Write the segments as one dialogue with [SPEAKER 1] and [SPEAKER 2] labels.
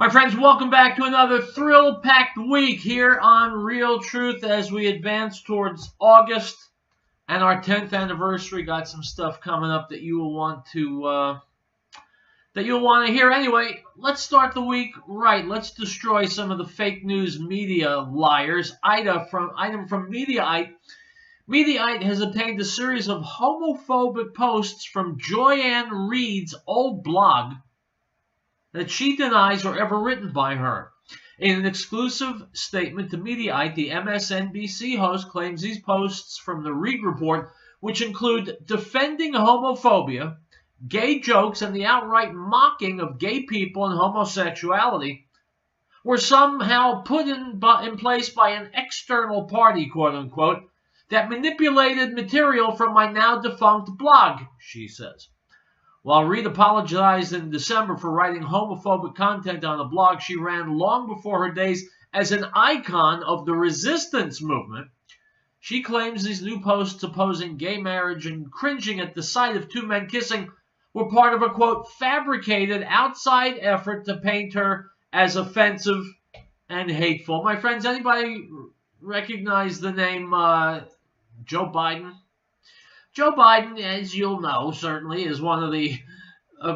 [SPEAKER 1] My friends, welcome back to another thrill-packed week here on Real Truth as we advance towards August and our 10th anniversary. Got some stuff coming up that you will want to hear. Anyway, let's start the week right. Let's destroy some of the fake news media liars. Item from Mediaite. Mediaite has obtained a series of homophobic posts from Joyanne Reed's old blog that she denies were ever written by her. In an exclusive statement to Mediaite, the MSNBC host claims these posts from the Reed Report, which include defending homophobia, gay jokes, and the outright mocking of gay people and homosexuality, were somehow put in place by an external party, quote-unquote, that manipulated material from my now-defunct blog, she says. While Reed apologized in December for writing homophobic content on the blog she ran long before her days as an icon of the resistance movement, she claims these new posts opposing gay marriage and cringing at the sight of two men kissing were part of a, quote, fabricated outside effort to paint her as offensive and hateful. My friends, anybody recognize the name Joe Biden? Joe Biden, as you'll know, certainly is one of the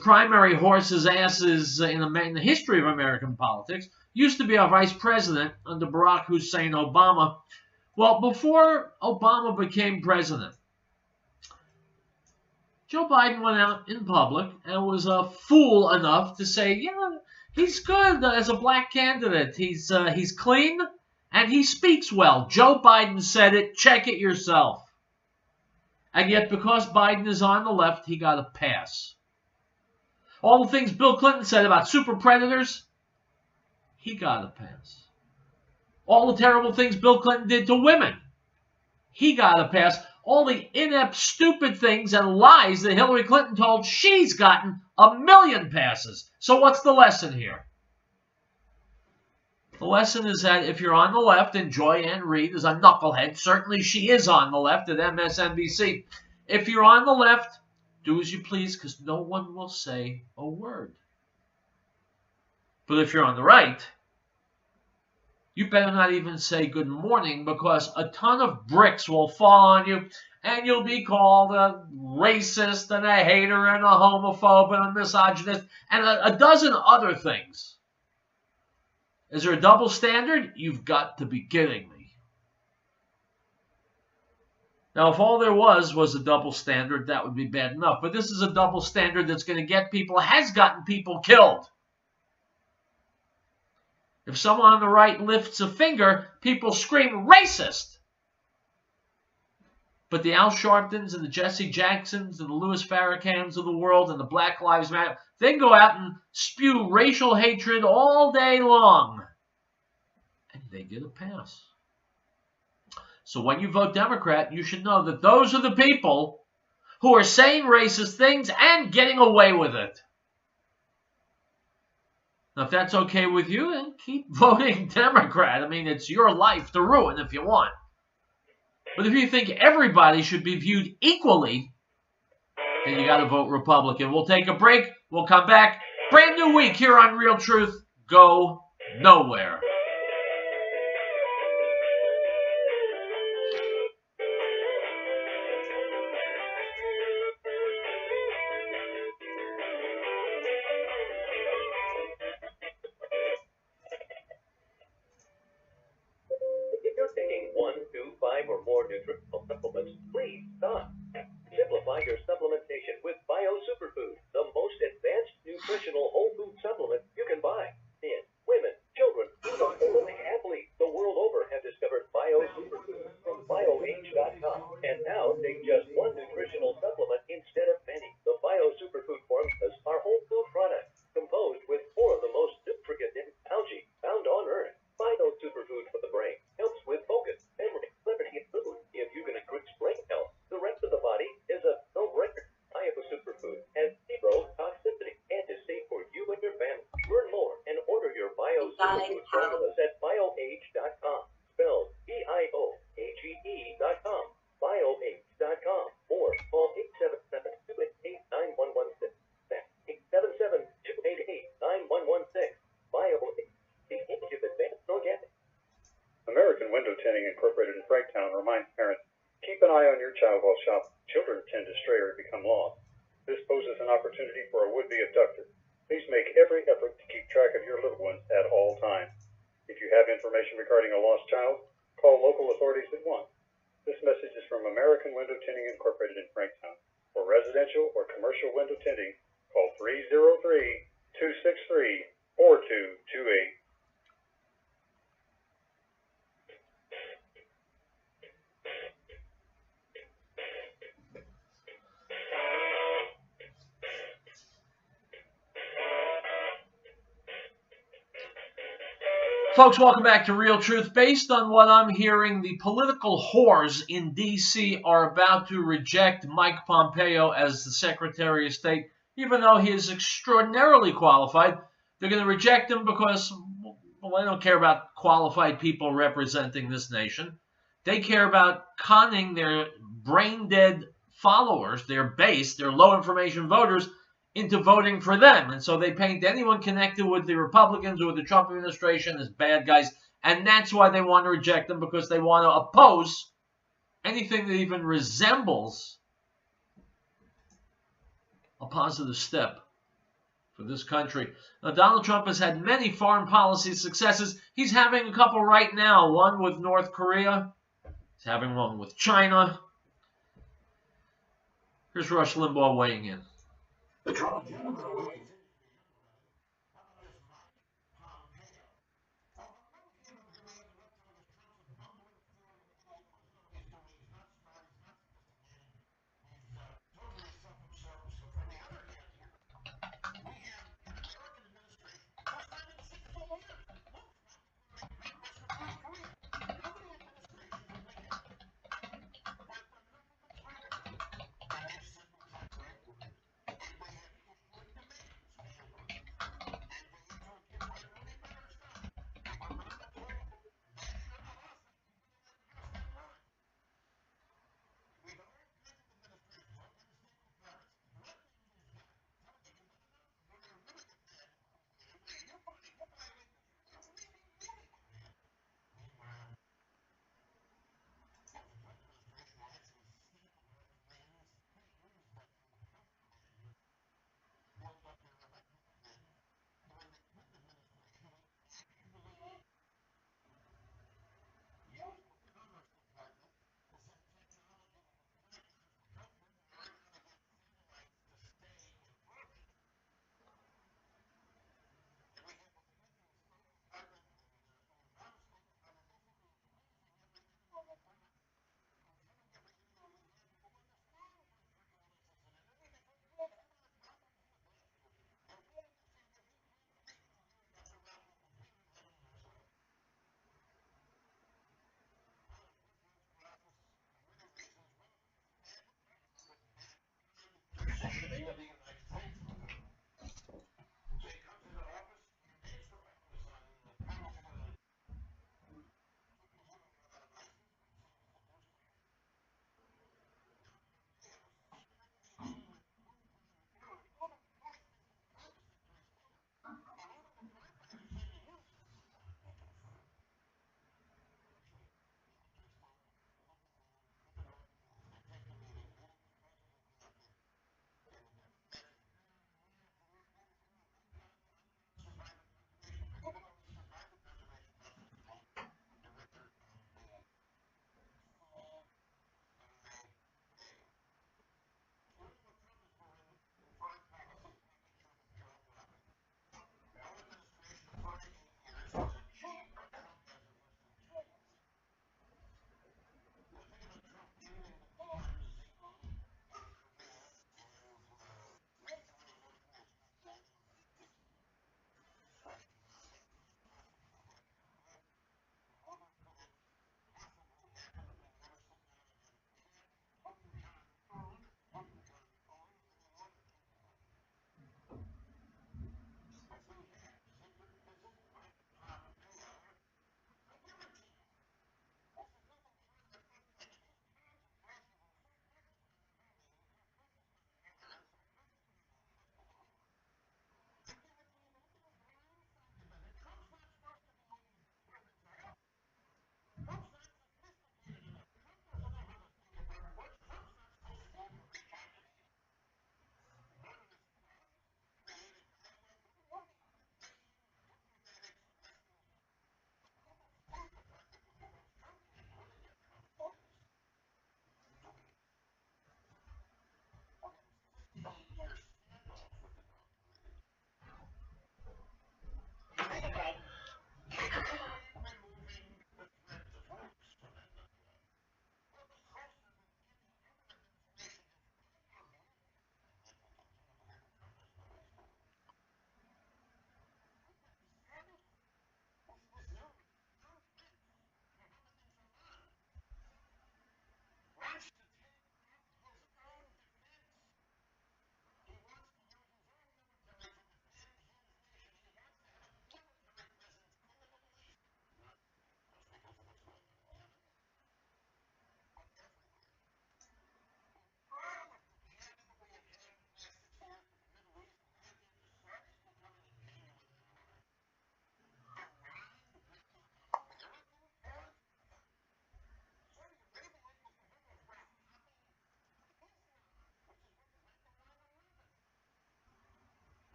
[SPEAKER 1] primary horse's asses in the history of American politics. Used to be our vice president under Barack Hussein Obama. Well, before Obama became president, Joe Biden went out in public and was a fool enough to say, yeah, he's good as a black candidate. He's clean and he speaks well. Joe Biden said it. Check it yourself. And yet, because Biden is on the left, he got a pass. All the things Bill Clinton said about super predators, he got a pass. All the terrible things Bill Clinton did to women, he got a pass. All the inept, stupid things and lies that Hillary Clinton told, she's gotten 1,000,000 passes. So what's the lesson here? The lesson is that if you're on the left, and Joyanne Reed is a knucklehead, certainly she is on the left at MSNBC. If you're on the left, do as you please, because no one will say a word. But if you're on the right, you better not even say good morning, because a ton of bricks will fall on you, and you'll be called a racist and a hater and a homophobe and a misogynist and a dozen other things. Is there a double standard? You've got to be kidding me. Now, if all there was a double standard, that would be bad enough. But this is a double standard that's going to get people, has gotten people killed. If someone on the right lifts a finger, people scream, racist! But the Al Sharptons and the Jesse Jacksons and the Louis Farrakhans of the world and the Black Lives Matter, they go out and spew racial hatred all day long. And they get a pass. So when you vote Democrat, you should know that those are the people who are saying racist things and getting away with it. Now, if that's okay with you, then keep voting Democrat. I mean, it's your life to ruin if you want. But if you think everybody should be viewed equally, then you got to vote Republican. We'll take a break. We'll come back. Brand new week here on Real Truth. Go nowhere.
[SPEAKER 2] Formulas at bioage.com. Spelled BIOAGE.com. Bioage.com. Or call 877-288-9116. That's 877-288-9116. Bio
[SPEAKER 3] Tending Incorporated in Franktown reminds parents, keep an eye on your child while shopping. Children tend to stray or become lost. This poses an opportunity for a would-be abductor. Please make every effort to keep track of your little ones at all times. If you have information regarding a lost child, call local authorities at once. This message is from American Window Tinting Incorporated in Franktown. For residential or commercial window tinting, call 303-263-4228.
[SPEAKER 1] Folks, welcome back to Real Truth. Based on what I'm hearing, the political whores in D.C. are about to reject Mike Pompeo as the Secretary of State, even though he is extraordinarily qualified. They're going to reject him because, well, they don't care about qualified people representing this nation. They care about conning their brain-dead followers, their base, their low-information voters, into voting for them. And so they paint anyone connected with the Republicans or with the Trump administration as bad guys. And that's why they want to reject them, because they want to oppose anything that even resembles a positive step for this country. Now, Donald Trump has had many foreign policy successes. He's having a couple right now, one with North Korea. He's having one with China. Here's Rush Limbaugh weighing in.
[SPEAKER 4] The Trump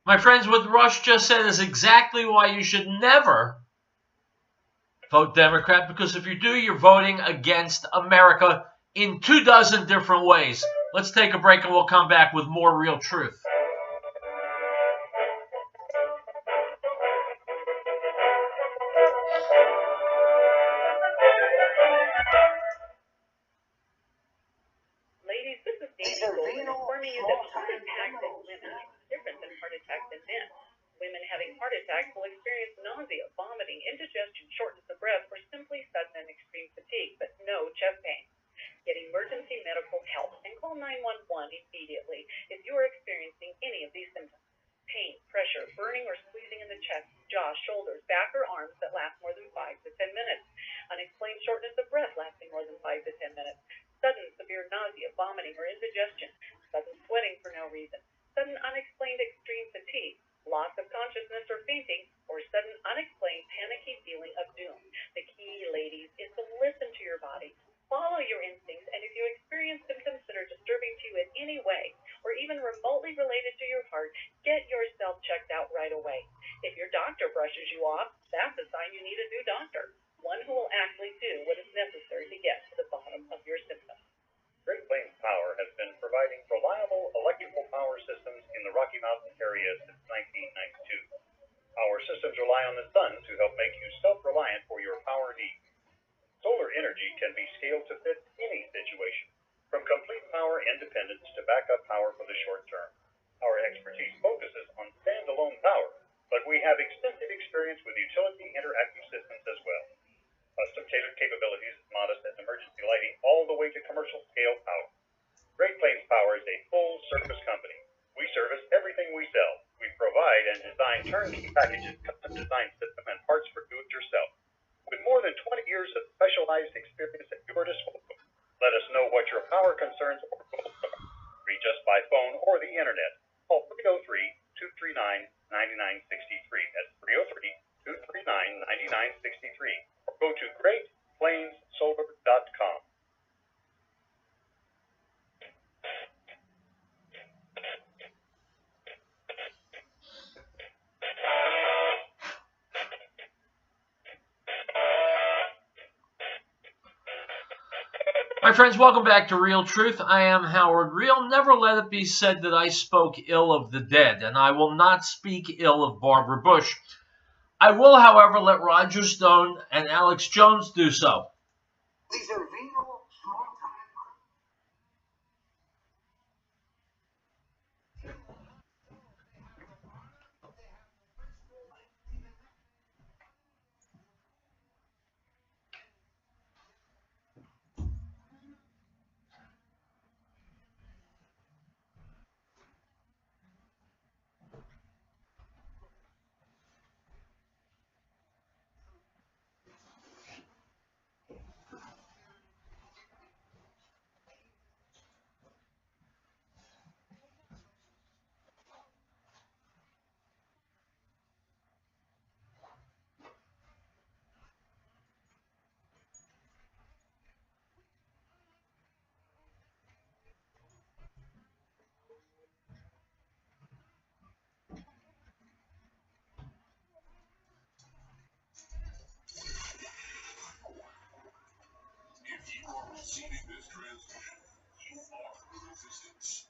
[SPEAKER 1] My friends, what Rush just said is exactly why you should never vote Democrat, because if you do, you're voting against America in 24 different ways. Let's take a break and we'll come back with more Real Truth.
[SPEAKER 4] Ladies, this is Daisy Goldman informing you that heart attacks in women are different than heart attacks in men. Women having heart attacks will experience nausea, vomiting, indigestion, shortness of breath, or simply sudden and extreme fatigue, but no chest pain. Get emergency medical help and call 911 immediately if you are experiencing any of these symptoms. Pain, pressure, burning or squeezing in the chest, jaw, shoulders, back, or arms that last more than 5 to 10 minutes. Unexplained shortness of breath lasting more than 5 to 10 minutes. Sudden severe nausea, vomiting, or indigestion. Sudden sweating for no reason. Sudden unexplained extreme fatigue. Loss of consciousness or fainting, or sudden unexplained panicky feeling of doom. The key, ladies, is to listen to your body. Follow your instincts, and if you experience symptoms that are disturbing to you in any way, or even remotely related to your heart, get yourself checked out right away. If your doctor brushes you off, that's a sign you need a new doctor, one who will actually do what is necessary to get to the bottom of your symptoms.
[SPEAKER 3] Great Plains Power has been providing reliable electrical power systems in the Rocky Mountain area since 1992. Our systems rely on the sun to help make you self-reliant for your power needs. Solar energy can be scaled to fit any situation, from complete power independence to backup power for the short term. Our expertise focuses on standalone power, but we have extensive experience with utility interactive systems as well. Custom tailored capabilities, modest as emergency lighting, all the way to commercial scale power. Great Plains Power is a full service company. We service everything we sell. We provide and design turnkey packages, custom design system, and parts for do-it-yourself. With more than 20 years of specialized experience at your disposal, let us know what your power concerns or goals are. Reach us by phone or the internet. Call 303-239-9963. That's 303-239-9963. Or go to greatplainssolar.com.
[SPEAKER 1] My friends, welcome back to Real Truth. I am Howard Riell. Never let it be said that I spoke ill of the dead, and I will not speak ill of Barbara Bush. I will, however, let Roger Stone and Alex Jones do so.
[SPEAKER 5] These are real small time. If you are receiving this transmission, you are the resistance.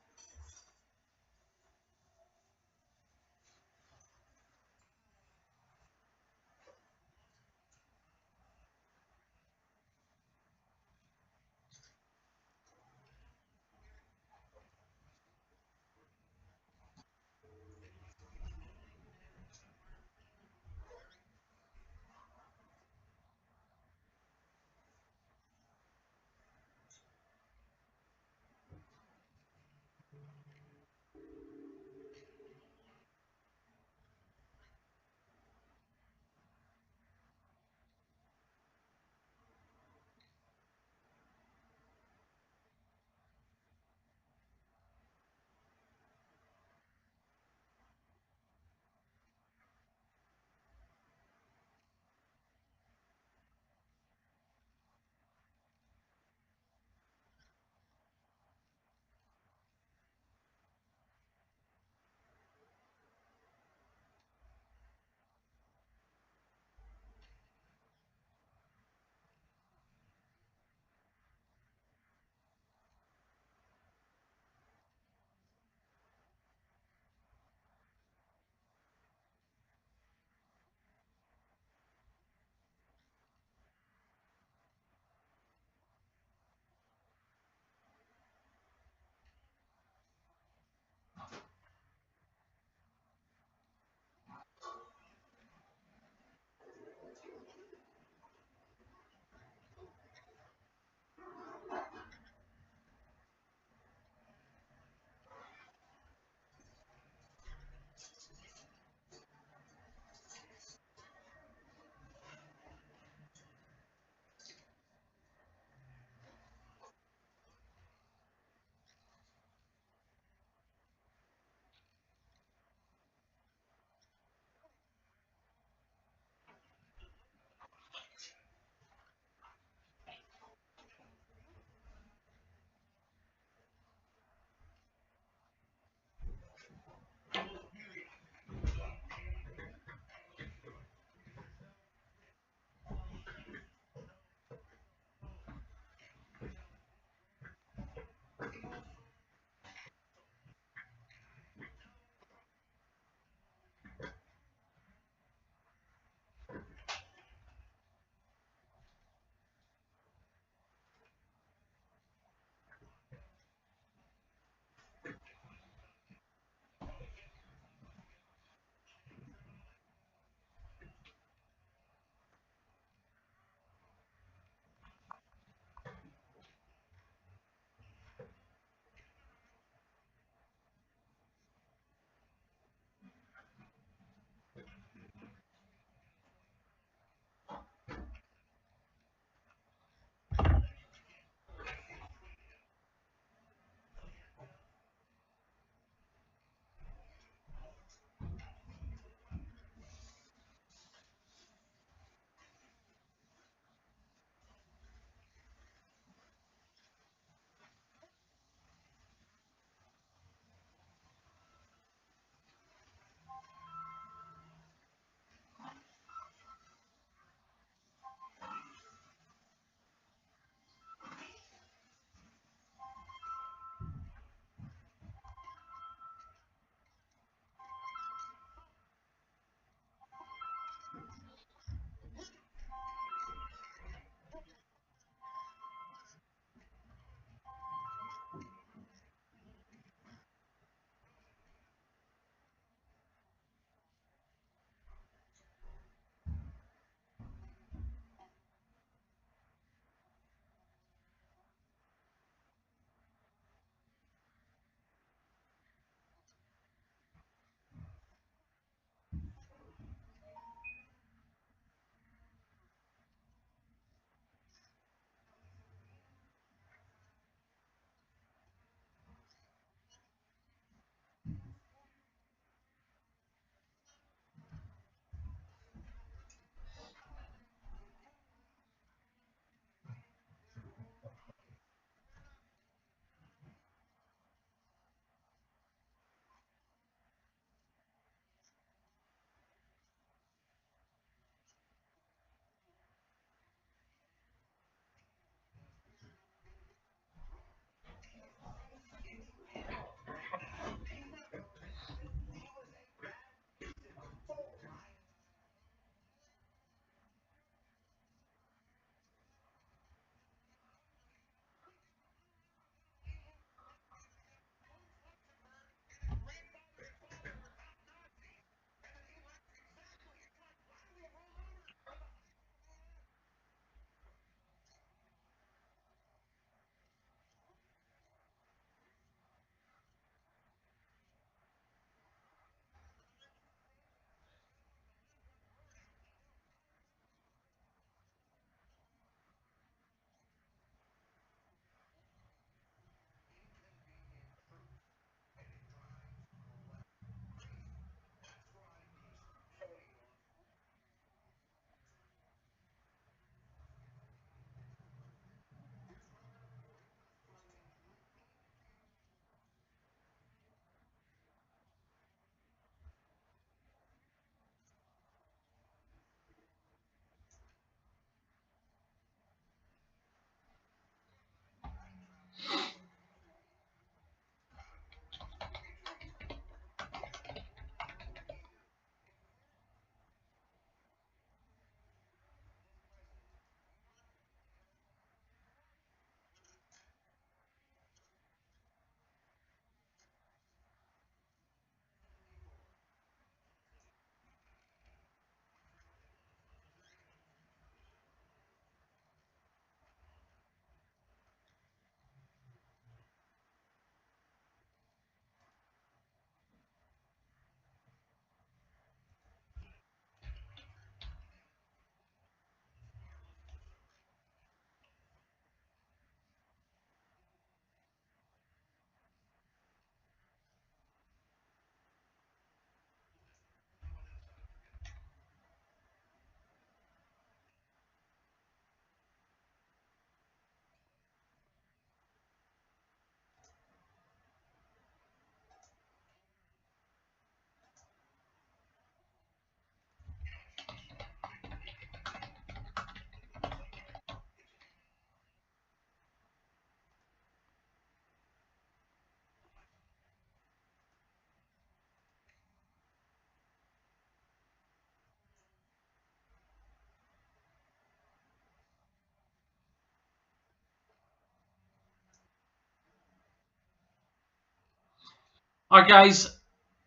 [SPEAKER 1] All right, guys.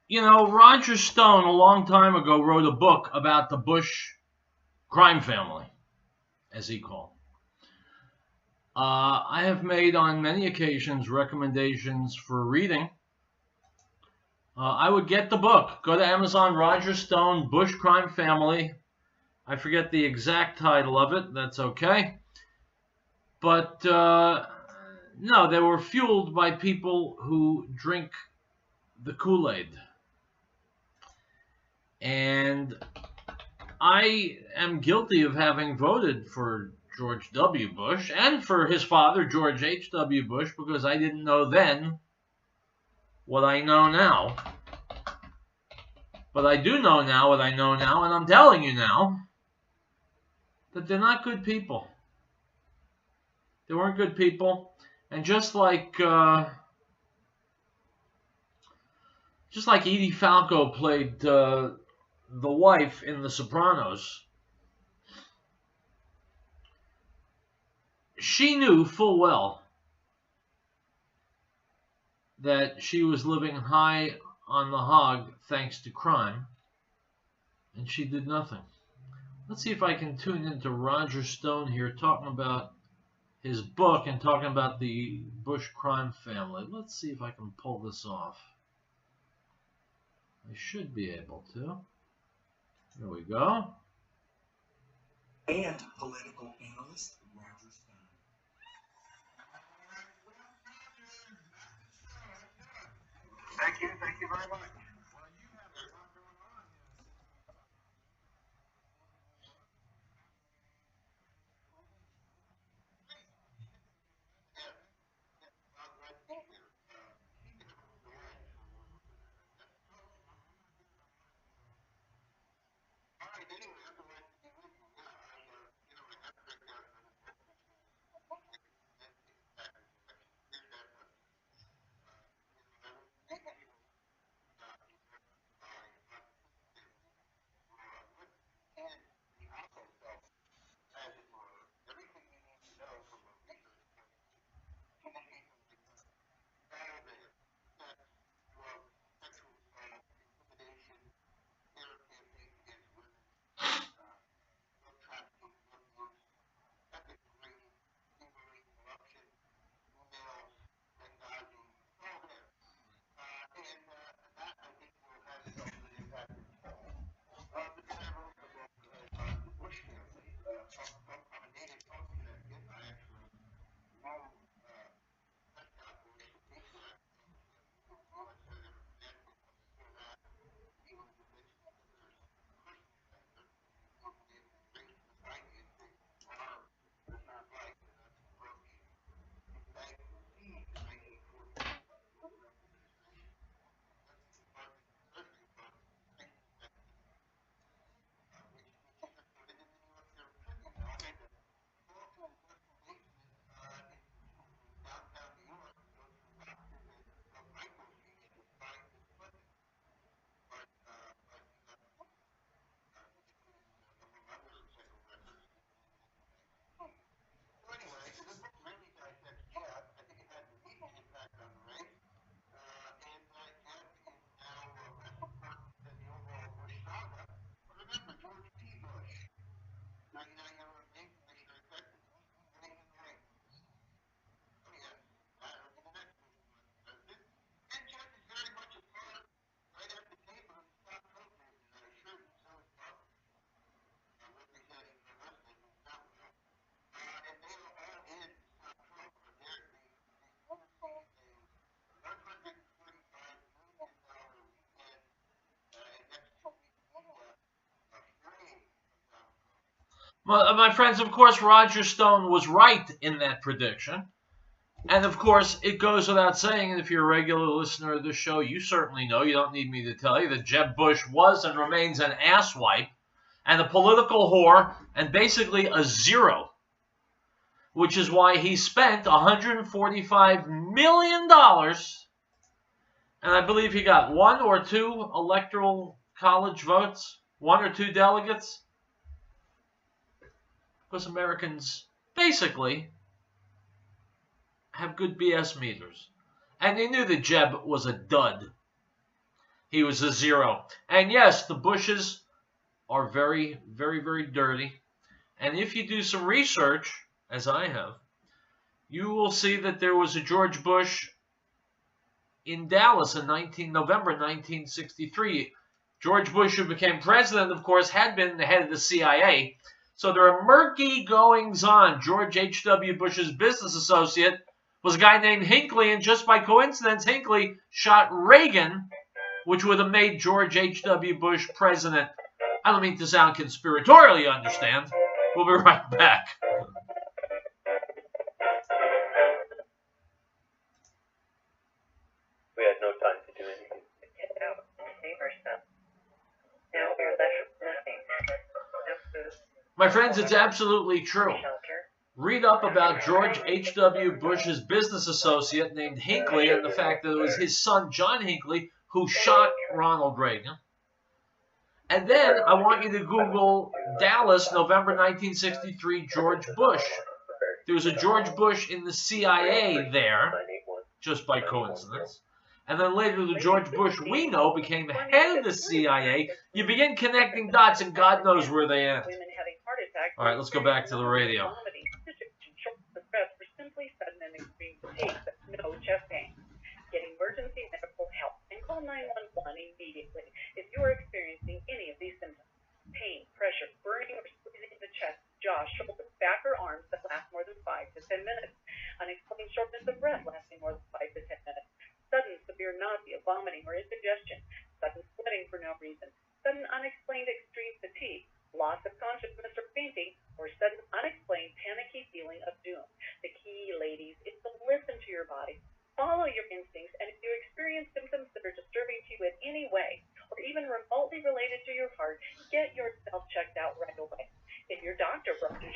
[SPEAKER 1] You know, Roger Stone, a long time ago, wrote a book about the Bush crime family, as he called. I have made on many occasions recommendations for reading. I would get the book. Go to Amazon, Roger Stone, Bush Crime Family. I forget the exact title of it. That's okay. But no, they were fueled by people who drink the Kool-Aid. And I am guilty of having voted for George W. Bush and for his father, George H.W. Bush, because I didn't know then what I know now. But I do know now what I know now, and I'm telling you now that they're not good people. They weren't good people. And just like Edie Falco played the wife in The Sopranos, she knew full well that she was living high on the hog thanks to crime, and she did nothing. Let's see if I can tune into Roger Stone here talking about his book and talking about the Bush crime family. Let's see if I can pull this off. I should be able to. Here we go.
[SPEAKER 6] And political analyst Roger Stone.
[SPEAKER 5] Thank you very much.
[SPEAKER 1] Well, my friends, of course, Roger Stone was right in that prediction. And of course, it goes without saying, and if you're a regular listener of this show, you certainly know, you don't need me to tell you, that Jeb Bush was and remains an asswipe and a political whore and basically a zero, which is why he spent $145 million, and I believe he got 1 or 2 electoral college votes, 1 or 2 delegates, because Americans basically have good BS meters. And they knew that Jeb was a dud. he was a zero. And yes, the Bushes are very, very, very dirty. And if you do some research, as I have, you will see that there was a George Bush in Dallas in November 1963. George Bush, who became president, of course, had been the head of the CIA. So there are murky goings-on. George H.W. Bush's business associate was a guy named Hinckley, and just by coincidence, Hinckley shot Reagan, which would have made George H.W. Bush president. I don't mean to sound conspiratorial, you understand. We'll be right back.
[SPEAKER 2] We had no time to do anything.
[SPEAKER 4] Get out and save ourselves. Now we're left with nothing. No food,
[SPEAKER 1] My friends, it's absolutely true.
[SPEAKER 4] shelter.
[SPEAKER 1] Read up about George H.W. Bush's business associate named Hinckley and the fact that it was his son, John Hinckley, who shot Ronald Reagan. And then I want you to Google Dallas, November 1963, George Bush. There was a George Bush in the CIA there, just by coincidence. And then later, the George Bush we know became head of the CIA. You begin connecting dots, and God knows where they end.
[SPEAKER 4] Women having heart attacks.
[SPEAKER 1] All right, let's go back to the radio.
[SPEAKER 4] Vomiting, indigestion, shortness of breath for simply sudden and extreme fatigue, but no chest pain. Get emergency medical help and call 911 immediately if you are experiencing any of these symptoms. Pain, pressure, burning or squeezing in the chest, jaw, shoulder, back or arms that last more than 5 to 10 minutes. Unexplained shortness of breath lasting more than 5 to 10 minutes. Sudden severe nausea, vomiting or indigestion. Sudden sweating for no reason. Sudden unexplained extreme fatigue. Loss of consciousness or fainting, or sudden unexplained panicky feeling of doom. The key, ladies, is to listen to your body. Follow your instincts, and if you experience symptoms that are disturbing to you in any way, or even remotely related to your heart, get yourself checked out right away. If your doctor brought you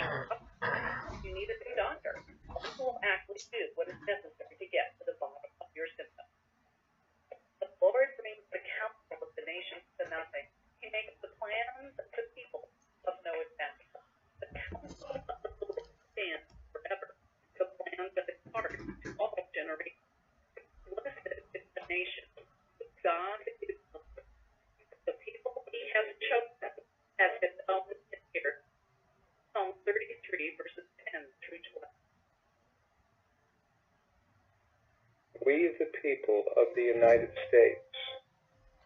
[SPEAKER 4] you need a new doctor. One who will actually do what is necessary to get to the bottom of your symptoms. The Lord brings the counsel of the nations to nothing. He makes the plans of the people of no advantage. The counsel of the Lord stands forever. The plans of his heart to all generations. Blessed is the nation. God is the people he has chosen as his own here. Psalm 33, verses 10 through 12.
[SPEAKER 3] We, the people of the United States,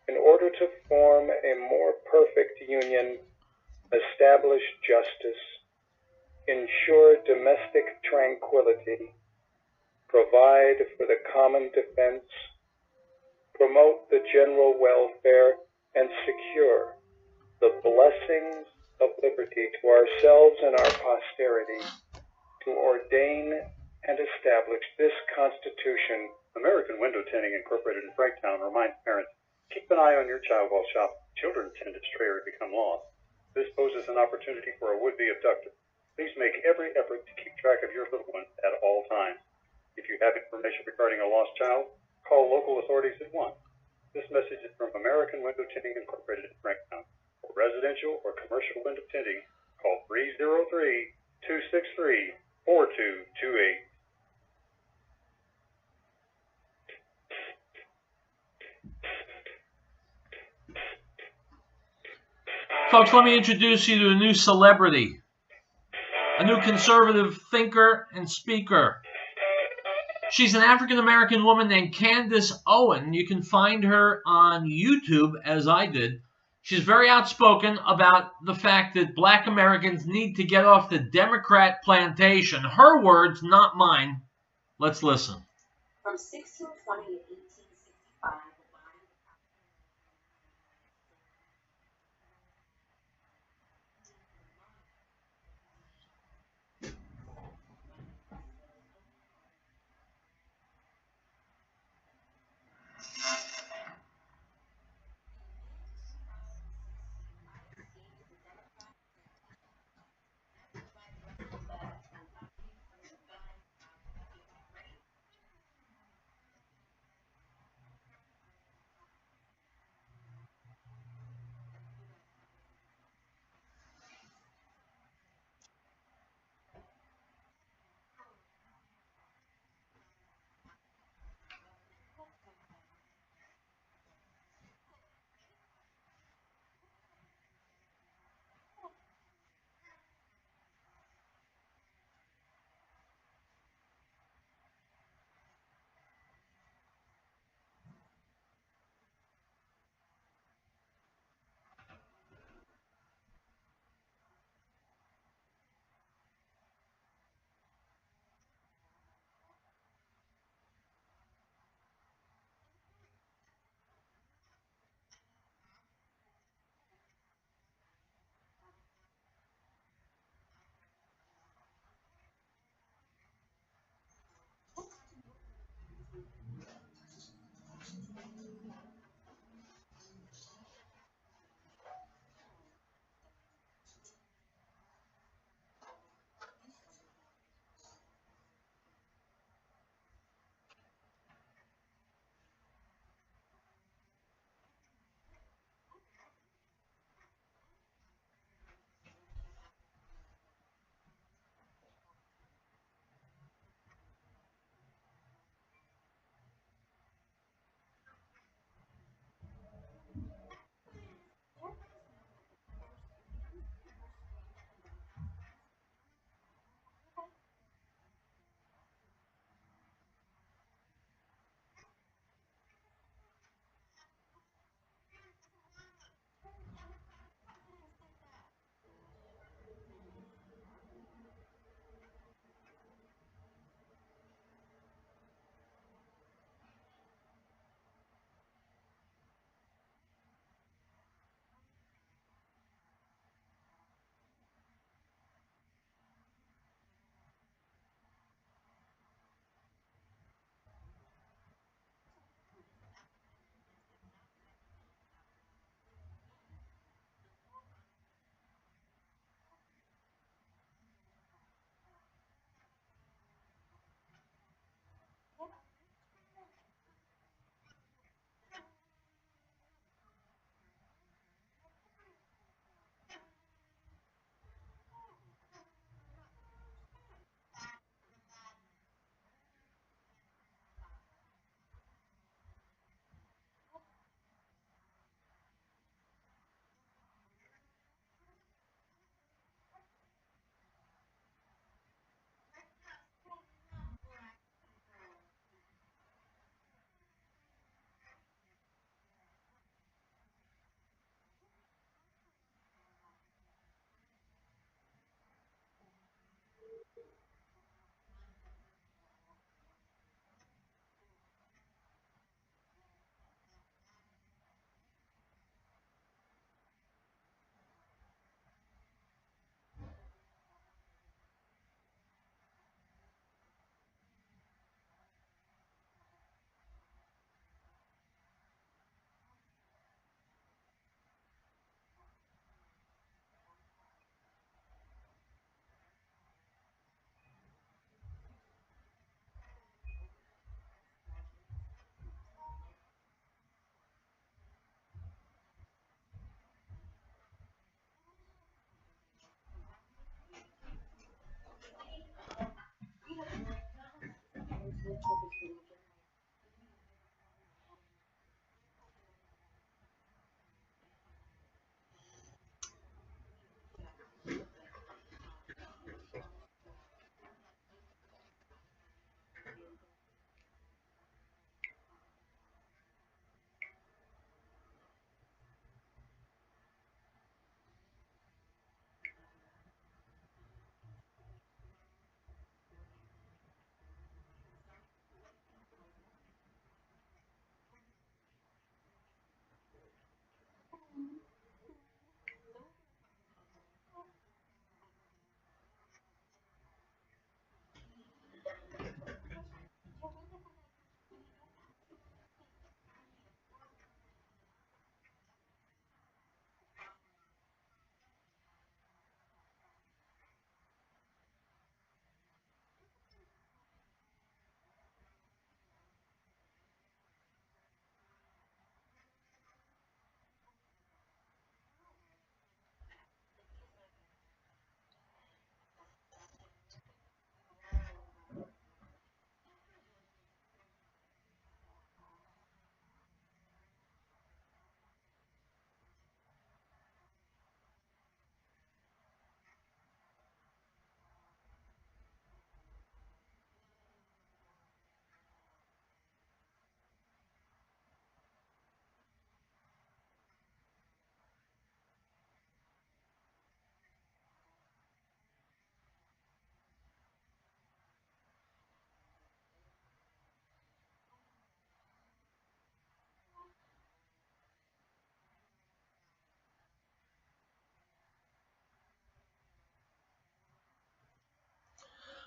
[SPEAKER 3] in order to form a more perfect union, establish justice, ensure domestic tranquility, provide for the common defense, promote the general welfare, and secure the blessings of liberty to ourselves and our posterity, to ordain and establish this Constitution. American Window Tinting Incorporated in Franktown reminds parents, keep an eye on your child while shopping. Children tend to stray or become lost. This poses an opportunity for a would-be abductor. Please make every effort to keep track of your little one at all times. If you have information regarding a lost child, call local authorities at once. This message is from American Window Tinting Incorporated in Franktown. For residential or commercial window tinting, call 303-263-4228.
[SPEAKER 1] Folks, let me introduce you to a new celebrity, a new conservative thinker and speaker. She's an African-American woman named Candace Owen. You can find her on YouTube, as I did. She's very outspoken about the fact that black Americans need to get off the Democrat plantation. Her words, not mine. Let's listen.
[SPEAKER 7] From 1620 to 1865,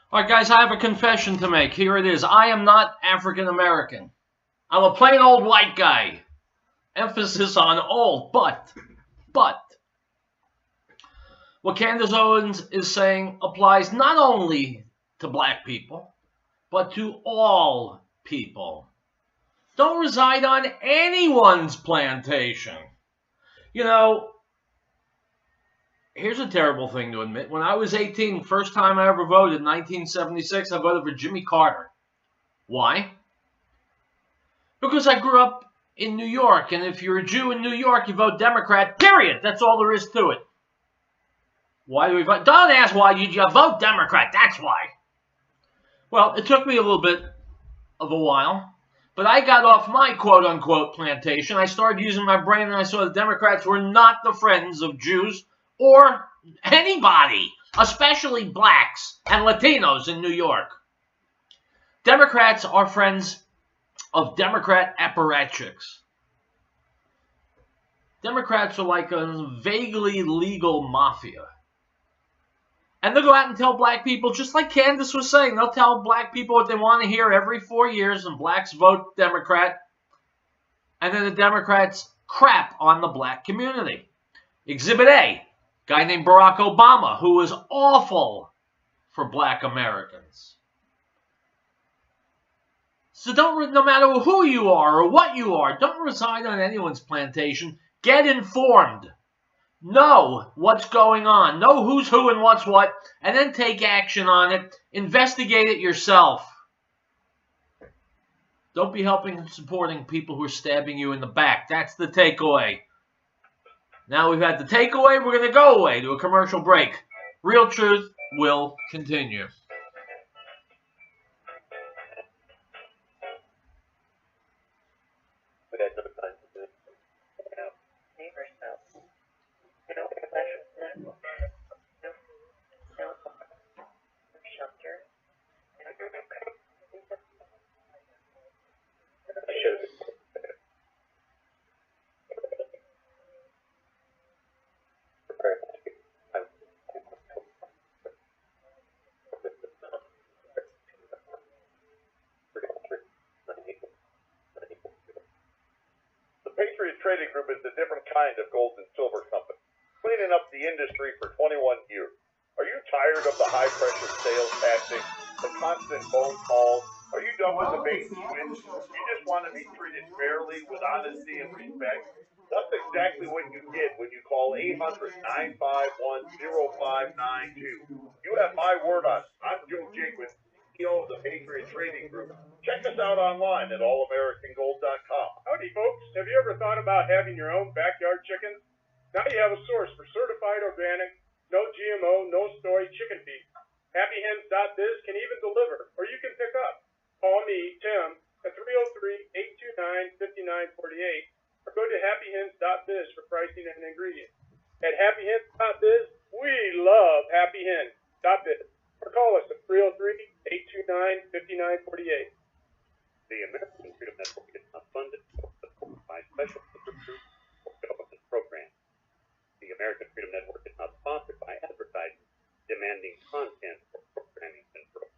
[SPEAKER 1] All right, guys, I have a confession to make. Here it is. I am not African American. I'm a plain old white guy. Emphasis on old, but what Candace Owens is saying applies not only to black people, but to all people. Don't reside on anyone's plantation. You know, here's a terrible thing to admit. When I was 18, first time I ever voted in 1976, I voted for Jimmy Carter. Why? Because I grew up in New York, and if you're a Jew in New York, you vote Democrat, period. That's all there is to it. Why do we vote? Don't ask why you vote Democrat, that's why. Well, it took me a little bit of a while, but I got off my quote-unquote plantation. I started using my brain, and I saw the Democrats were not the friends of Jews or anybody, especially blacks and Latinos in New York. Democrats are friends of Democrat apparatchiks. Democrats are like a vaguely legal mafia. And they'll go out and tell black people, just like Candace was saying, they'll tell black people what they want to hear every 4 years, and blacks vote Democrat. And then the Democrats crap on the black community. Exhibit A, guy named Barack Obama, who was awful for black Americans. So no matter who you are or what you are, don't reside on anyone's plantation. Get informed. Know what's going on. Know who's who and what's what, and then take action on it. Investigate it yourself. Don't be helping and supporting people who are stabbing you in the back. That's the takeaway. Now we've had the takeaway, we're going to go away to a commercial break. Real Truth will continue.
[SPEAKER 3] Trading Group is a different kind of gold and silver company, cleaning up the industry for 21 years. Are you tired of the high-pressure sales tactics, the constant phone calls? Are you done with the bait and switch? You just want to be treated fairly with honesty and respect? That's exactly what you get when you call 800-951-0592. You have my word on it. I'm Joe Jacobs, CEO of the Patriot Trading Group. Check us out online at allamericangold.com.
[SPEAKER 8] Howdy, folks. Have you ever thought about having your own backyard chickens? Now you have a source for certified organic, no GMO, no soy chicken feed. HappyHens.biz can even deliver, or you can pick up. Call me, Tim, at 303-829-5948, or go to HappyHens.biz for pricing and ingredients. At HappyHens.biz, we love HappyHens.biz. Or call us at 303-829-5948.
[SPEAKER 3] The American Freedom Network is not funded or supported by special interest groups or government programs. The American Freedom Network is not sponsored by advertising demanding content or programming control.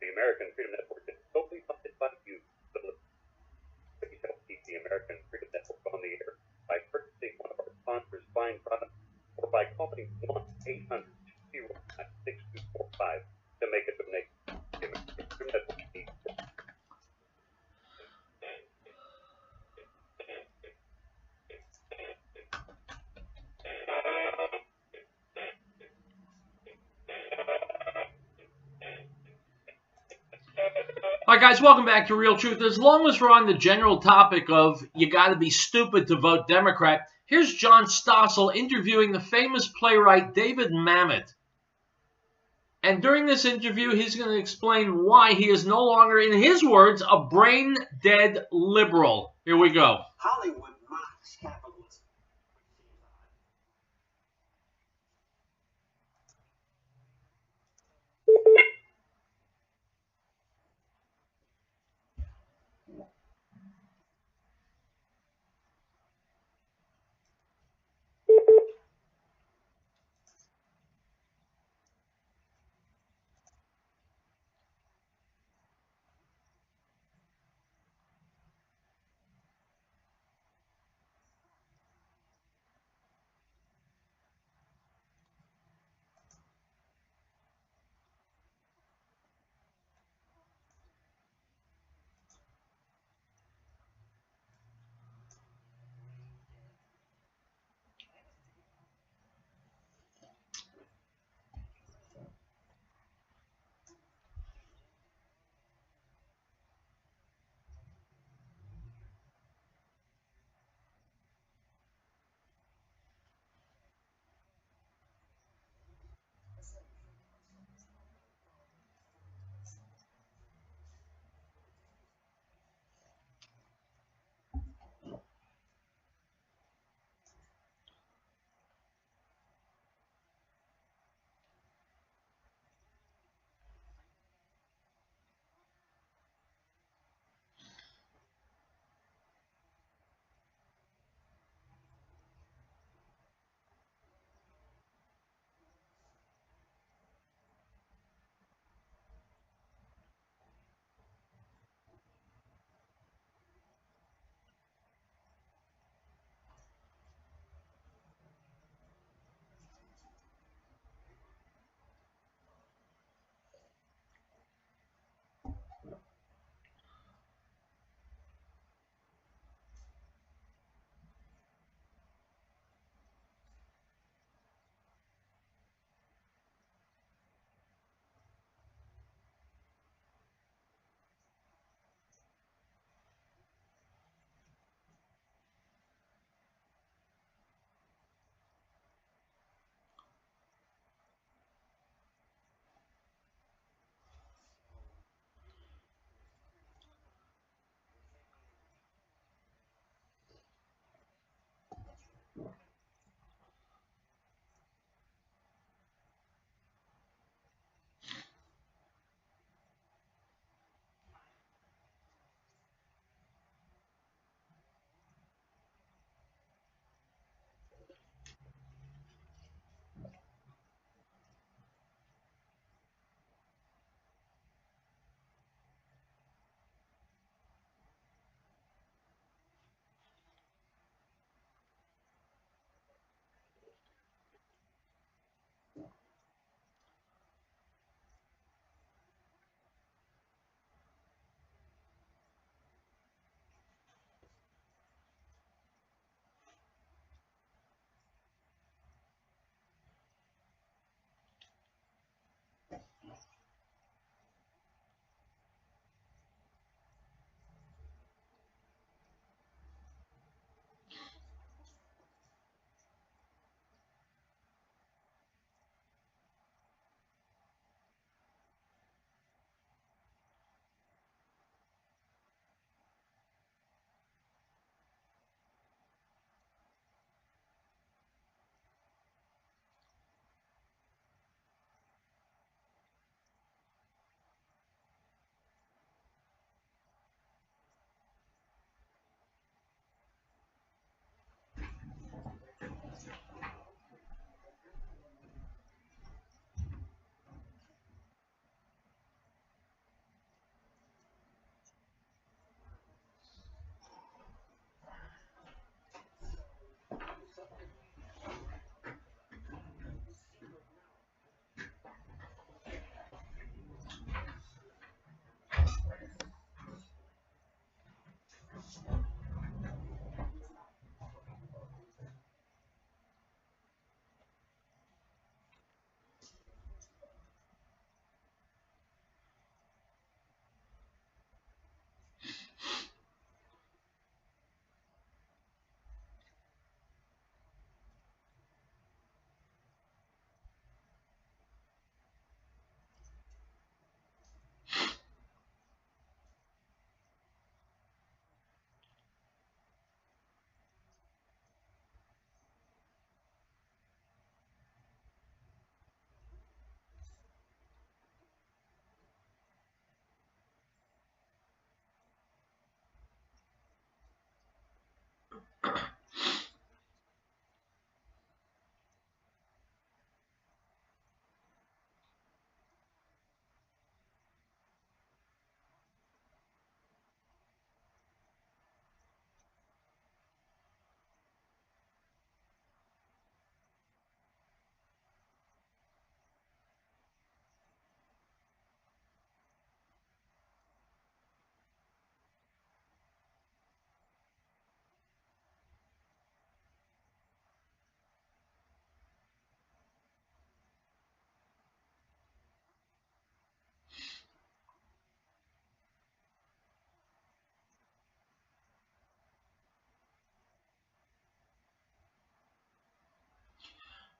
[SPEAKER 3] The American Freedom Network is solely funded by you, the listeners. Please help keep the American Freedom Network on the air by purchasing one of our sponsors' fine products or by calling 1-800-205-6245 to make a donation. The American Freedom Network needs your
[SPEAKER 1] All right, guys, welcome back to Real Truth. As long as we're on the general topic of you got to be stupid to vote Democrat, here's John Stossel interviewing the famous playwright David Mamet. And during this interview, he's going to explain why he is no longer, in his words, a brain-dead liberal. Here we go.
[SPEAKER 6] Hollywood mocks capitalism.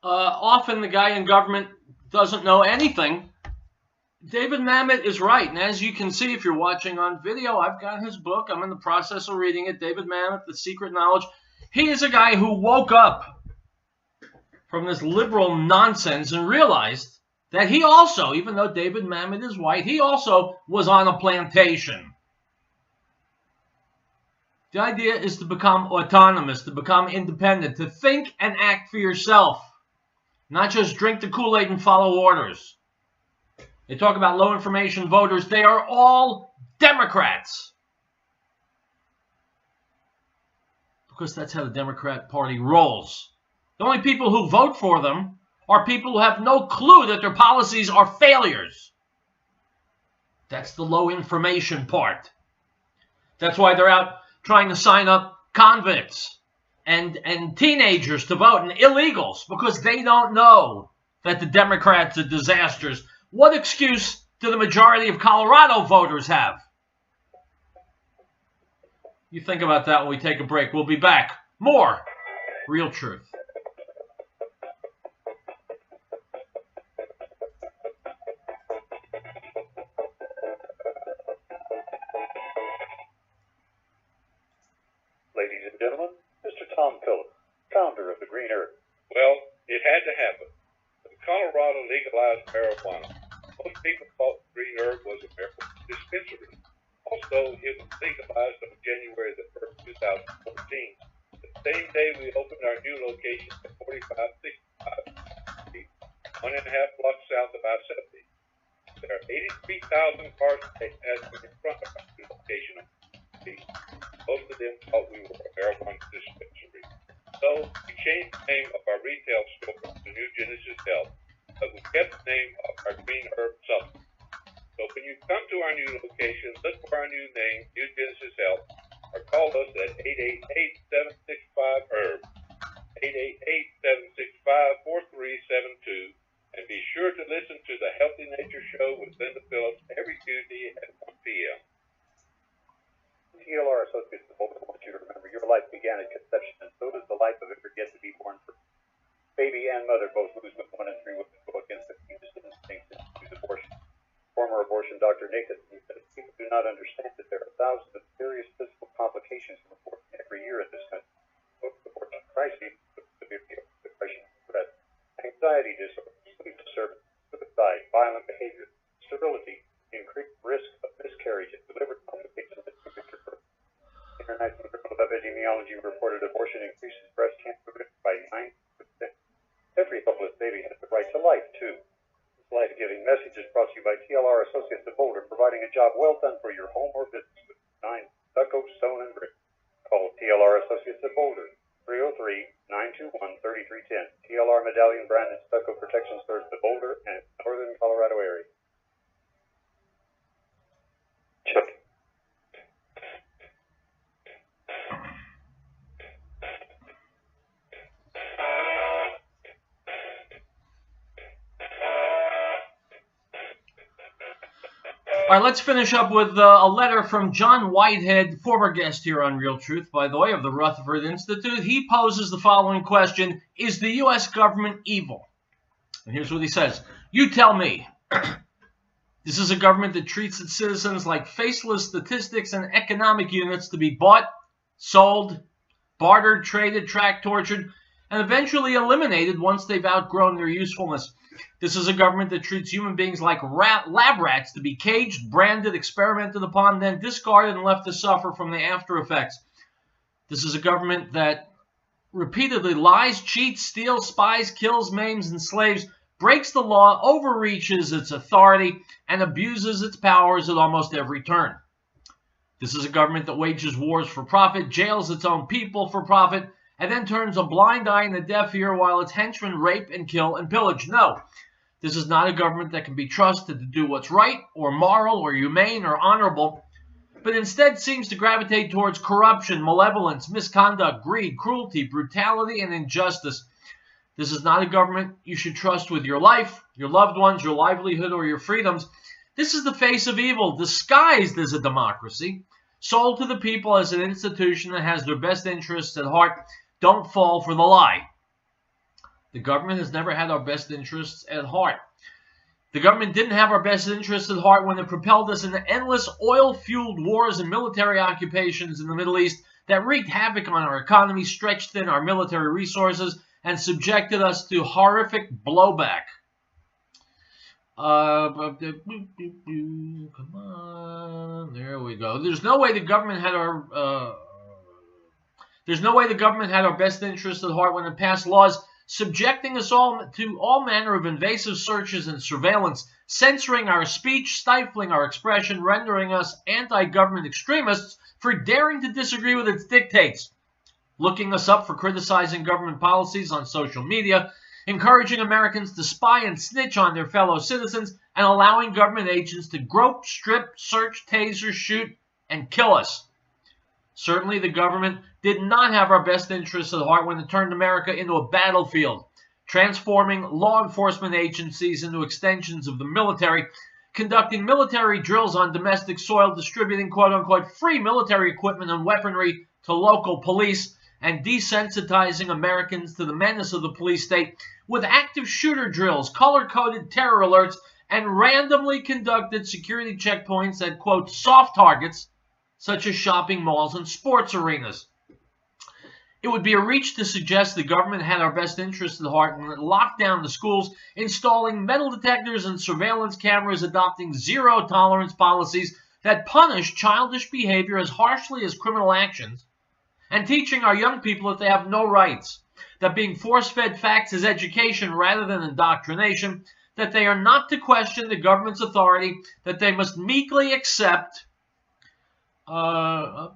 [SPEAKER 1] Often the guy in government doesn't know anything. David Mamet is right, and as you can see if you're watching on video, I've got his book. I'm in the process of reading it. David Mamet, The Secret Knowledge. He is a guy who woke up from this liberal nonsense and realized that he also, even though David Mamet is white, he also was on a plantation. The idea is to become autonomous, to become independent, to think and act for yourself, not just drink the Kool-Aid and follow orders. They talk about low information voters. They are all Democrats. Because that's how the Democrat Party rolls. The only people who vote for them are people who have no clue that their policies are failures. That's the low information part. That's why they're out trying to sign up convicts and teenagers to vote and illegals, because they don't know that the Democrats are disasters. What excuse do the majority of Colorado voters have? You think about that when we take a break. We'll be back. More Real Truth.
[SPEAKER 3] Ladies and gentlemen, Mr. Tom Phillips, founder of the Green Earth.
[SPEAKER 8] Well, it had to happen. When Colorado legalized marijuana, most people thought Green Herb was a marijuana dispensary. Also, it was legalized on January the 1st, 2014. The same day we opened our new location at 4565 Street, 1.5 blocks south of I-70. There are 83,000 cars that has been in front of our new location on the street. Most of them thought we were a marijuana dispensary. So we changed the name of our retail store to New Genesis Health, but we kept the name of our Green Herb Supplement. So when you come to our new location, look for our new name, New Genesis Health, or call us at 888-765-HERB, 888-765-4372, and be sure to listen to the Healthy Nature Show with Linda Phillips every Tuesday at 1 p.m.
[SPEAKER 3] TLR Associates of Boulder wants you to remember your life began at conception, and so does the life of every yet to be born person. Baby and mother both lose with 1 in 3 women go against the deepest instincts to choose abortion. Former abortion doctor Nathan said people do not understand that there are thousands of serious physical complications from abortion every year in this country. Abortion crises, depression, stress, anxiety disorders, sleep disturbance, suicide, violent behavior, sterility, increased risk of miscarriage, and delivery complications that could occur. International Journal of Epidemiology reported abortion increases breast cancer risk by 9%. Every helpless baby has the right to life, too. This life-giving message is brought to you by TLR Associates of Boulder, providing a job well done for your home or business with design, stucco, stone, and brick. Call TLR Associates of Boulder, 303-921-3310. TLR Medallion brand and stucco protection serves the Boulder and northern Colorado area. Check.
[SPEAKER 1] All right, let's finish up with a letter from John Whitehead, former guest here on Real Truth, by the way, of the Rutherford Institute. He poses the following question: is the U.S. government evil? And here's what he says. You tell me. This is a government that treats its citizens like faceless statistics and economic units to be bought, sold, bartered, traded, tracked, tortured, and eventually eliminated once they've outgrown their usefulness. This is a government that treats human beings like lab rats to be caged, branded, experimented upon, then discarded and left to suffer from the after effects. This is a government that repeatedly lies, cheats, steals, spies, kills, maims, enslaves, breaks the law, overreaches its authority, and abuses its powers at almost every turn. This is a government that wages wars for profit, jails its own people for profit, and then turns a blind eye and a deaf ear while its henchmen rape and kill and pillage. No, this is not a government that can be trusted to do what's right or moral or humane or honorable, but instead seems to gravitate towards corruption, malevolence, misconduct, greed, cruelty, brutality, and injustice. This is not a government you should trust with your life, your loved ones, your livelihood, or your freedoms. This is the face of evil, disguised as a democracy, sold to the people as an institution that has their best interests at heart. Don't fall for the lie. The government has never had our best interests at heart. The government didn't have our best interests at heart when it propelled us into endless oil-fueled wars and military occupations in the Middle East that wreaked havoc on our economy, stretched thin our military resources, and subjected us to horrific blowback. Come on, there we go. There's no way the government had our best interests at heart when it passed laws subjecting us all to all manner of invasive searches and surveillance, censoring our speech, stifling our expression, rendering us anti-government extremists for daring to disagree with its dictates, looking us up for criticizing government policies on social media, encouraging Americans to spy and snitch on their fellow citizens, and allowing government agents to grope, strip, search, taser, shoot, and kill us. Certainly the government did not have our best interests at heart when it turned America into a battlefield, transforming law enforcement agencies into extensions of the military, conducting military drills on domestic soil, distributing quote-unquote free military equipment and weaponry to local police, and desensitizing Americans to the menace of the police state with active shooter drills, color-coded terror alerts, and randomly conducted security checkpoints at, quote, soft targets, such as shopping malls and sports arenas. It would be a reach to suggest the government had our best interests at heart when it locked down the schools, installing metal detectors and surveillance cameras, adopting zero-tolerance policies that punish childish behavior as harshly as criminal actions, and teaching our young people that they have no rights, that being force-fed facts is education rather than indoctrination, that they are not to question the government's authority, that they must meekly accept a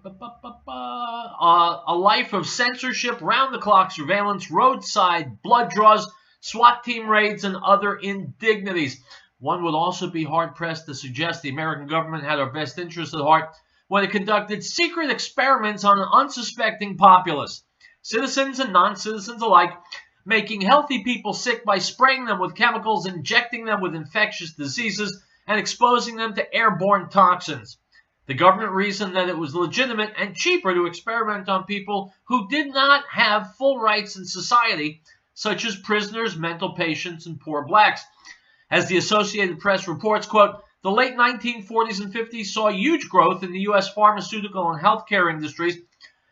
[SPEAKER 1] life of censorship, round-the-clock surveillance, roadside blood draws, SWAT team raids, and other indignities. One would also be hard-pressed to suggest the American government had our best interests at heart when it conducted secret experiments on an unsuspecting populace, citizens and non-citizens alike, making healthy people sick by spraying them with chemicals, injecting them with infectious diseases, and exposing them to airborne toxins. The government reasoned that it was legitimate and cheaper to experiment on people who did not have full rights in society, such as prisoners, mental patients, and poor blacks. As the Associated Press reports, quote, the late 1940s and 50s saw huge growth in the U.S. pharmaceutical and healthcare industries,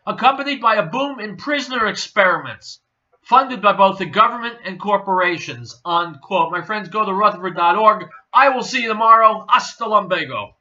[SPEAKER 1] accompanied by a boom in prisoner experiments, funded by both the government and corporations, unquote. My friends, go to Rutherford.org. I will see you tomorrow. Hasta luego.